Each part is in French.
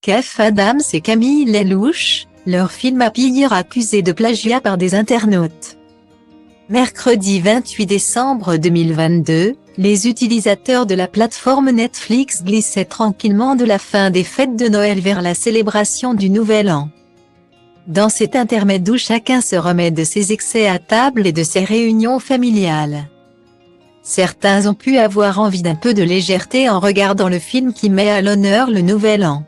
Kev Adams et Camille Lelouch, leur film Happy Year accusé de plagiat par des internautes. Mercredi 28 décembre 2022, les utilisateurs de la plateforme Netflix glissaient tranquillement de la fin des fêtes de Noël vers la célébration du Nouvel An. Dans cet intermède où chacun se remet de ses excès à table et de ses réunions familiales. Certains ont pu avoir envie d'un peu de légèreté en regardant le film qui met à l'honneur le Nouvel An.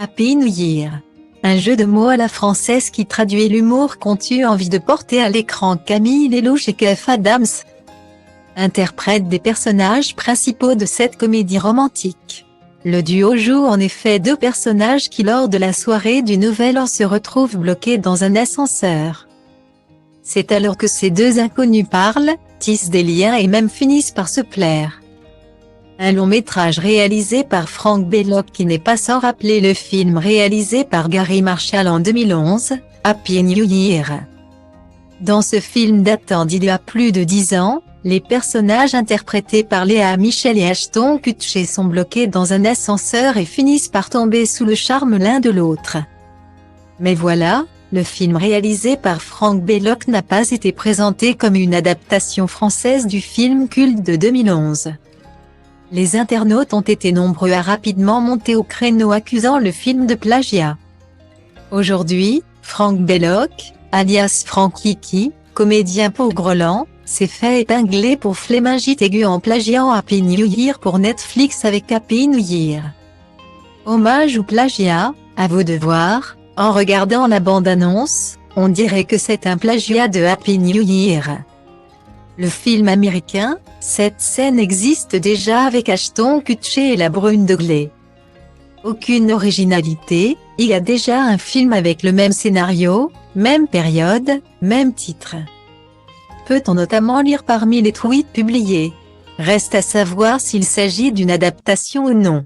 Happy New Year. Un jeu de mots à la française qui traduit l'humour qu'ont eu envie de porter à l'écran Camille Lelouch et Kev Adams, interprètent des personnages principaux de cette comédie romantique. Le duo joue en effet deux personnages qui lors de la soirée du Nouvel An se retrouvent bloqués dans un ascenseur. C'est alors que ces deux inconnus parlent, tissent des liens et même finissent par se plaire. Un long métrage réalisé par Frank Belloc qui n'est pas sans rappeler le film réalisé par Gary Marshall en 2011, Happy New Year. Dans ce film datant d'il y a plus de 10 ans, les personnages interprétés par Léa Michel et Ashton Kutcher sont bloqués dans un ascenseur et finissent par tomber sous le charme l'un de l'autre. Mais voilà, le film réalisé par Frank Belloc n'a pas été présenté comme une adaptation française du film culte de 2011. Les internautes ont été nombreux à rapidement monter au créneau accusant le film de plagiat. Aujourd'hui, Frank Belloc, alias Frank Kiki, comédien paugrelant, s'est fait épingler pour flémingite aiguë en plagiant Happy New Year pour Netflix avec Happy New Year. Hommage ou plagiat, à vos devoirs, en regardant la bande-annonce, on dirait que c'est un plagiat de Happy New Year. Le film américain, cette scène existe déjà avec Ashton Kutcher et la brune de Glee. Aucune originalité, il y a déjà un film avec le même scénario, même période, même titre. Peut-on notamment lire parmi les tweets publiés. Reste à savoir s'il s'agit d'une adaptation ou non.